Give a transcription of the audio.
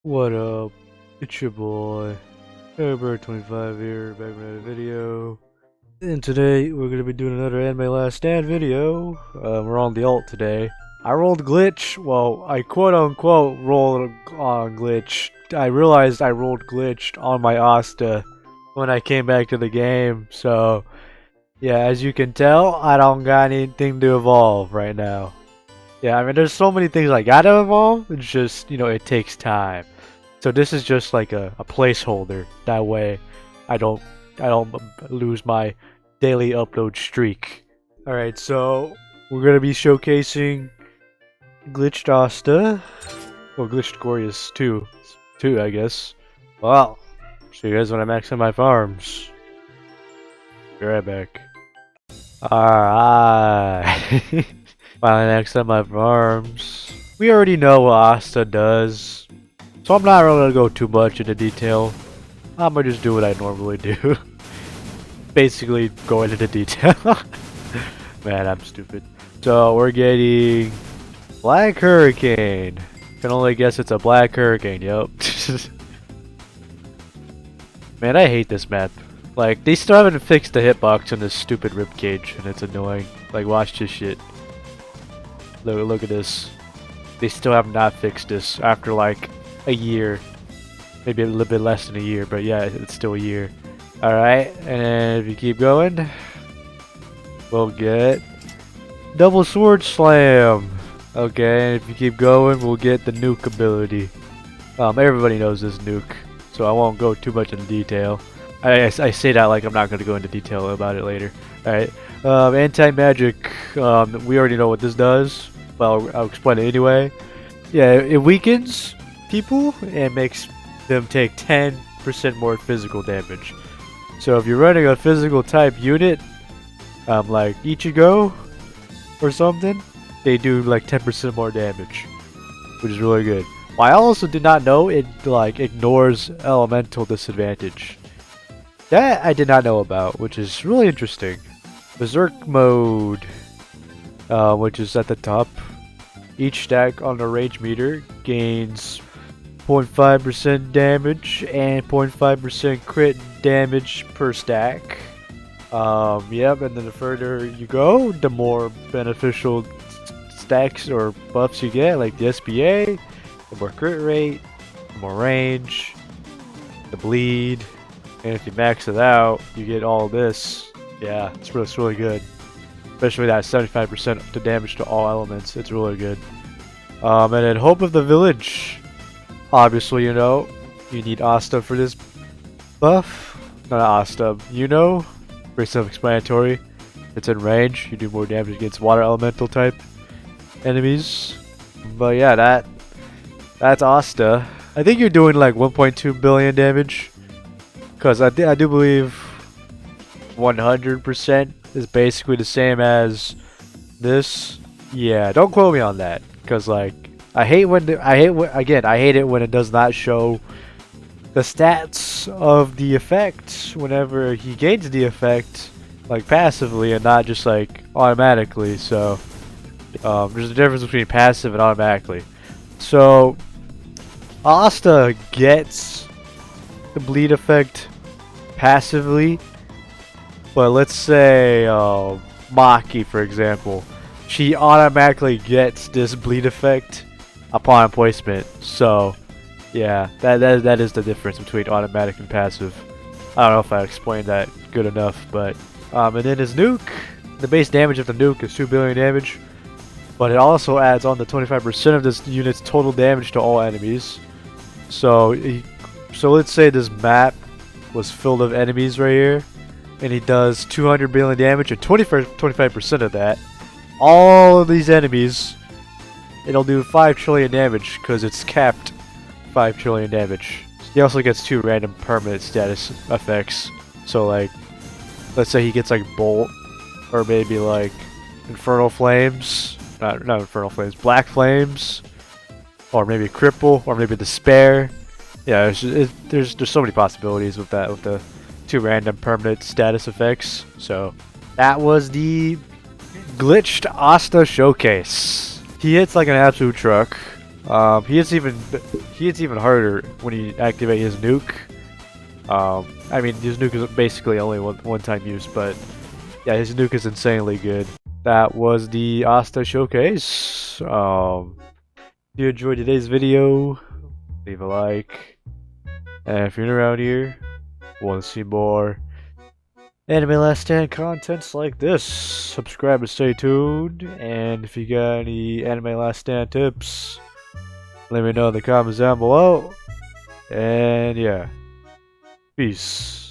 What up? It's your boy, Airbird25 here, back with another video. And today, we're gonna be doing another Anime Last Stand video. We're on the alt today. I rolled glitch. Well, I quote-unquote rolled on glitch. I realized I rolled glitched on my Asta when I came back to the game, so... yeah, as you can tell, I don't got anything to evolve right now. Yeah, I mean, there's so many things I gotta evolve, it's just, it takes time. So this is just like a placeholder. That way, I don't lose my daily upload streak. Alright, so we're gonna be showcasing Glitched Asta. Well, Glitched Glorious too, I guess. Well, see you guys when I max out my farms. Be right back. Alright. Finally maxed out my farms. We already know what Asta does, so I'm not really gonna go too much into detail. I'm gonna just do what I normally do. Basically, go into detail. Man, I'm stupid. So, we're getting Black Hurricane. Can only guess it's a Black Hurricane, yup. Man, I hate this map. Like, they still haven't fixed the hitbox in this stupid ribcage, and it's annoying. Like, watch this shit. Look at this. They still have not fixed this after like a year. Maybe a little bit less than a year, but yeah, it's still a year. Alright, and if you keep going, we'll get Double Sword Slam. Okay, and if you keep going, we'll get the nuke ability. Everybody knows this nuke, so I won't go too much into detail. I say that like I'm not going to go into detail about it later. Alright, anti-magic, we already know what this does. Well, I'll explain it anyway. Yeah, it weakens people and makes them take 10% more physical damage. So if you're running a physical type unit, like Ichigo or something, they do like 10% more damage, which is really good. Well, I also did not know it like ignores elemental disadvantage. That I did not know about, which is really interesting. Berserk mode, which is at the top. Each stack on the rage meter gains 0.5% damage and 0.5% crit damage per stack. Yep, and then the further you go, the more beneficial stacks or buffs you get, like the SPA, the more crit rate, the more range, the bleed, and if you max it out, you get all this. Yeah, it's really good. Especially that 75% to damage to all elements. It's really good. And then Hope of the Village. Obviously, you need Asta for this buff. Not Asta, very self-explanatory. It's in range. You do more damage against water elemental type enemies. But yeah, that's Asta. I think you're doing like 1.2 billion damage. Because I do believe 100% is basically the same as this. Yeah, don't quote me on that, because like I hate it when it does not show the stats of the effect whenever he gains the effect, like passively and not just like automatically. So there's a difference between passive and automatically. So Asta gets the bleed effect passively. But let's say Maki, for example, she automatically gets this bleed effect upon placement. So yeah, that is the difference between automatic and passive. I don't know if I explained that good enough, but and then his nuke, the base damage of the nuke is 2 billion damage, but it also adds on the 25% of this unit's total damage to all enemies. So let's say this map was filled with enemies right here, and he does 200 billion damage, and 25% of that, all of these enemies, it'll do 5 trillion damage because it's capped 5 trillion damage. He also gets 2 random permanent status effects. So like, let's say he gets like Bolt, or maybe like Infernal Flames, not Infernal Flames, Black Flames, or maybe Cripple, or maybe Despair. Yeah, there's so many possibilities with that, with the 2 random permanent status effects. So that was the Glitched Asta showcase. He hits like an absolute truck. He hits even harder when you activate his nuke. I mean, his nuke is basically only one-time use, but yeah, his nuke is insanely good. That was the Asta showcase. If you enjoyed today's video, leave a like. And if you're new around here, want to see more Anime Last Stand contents like this, subscribe and stay tuned. And if you got any Anime Last Stand tips, let me know in the comments down below. And yeah, peace.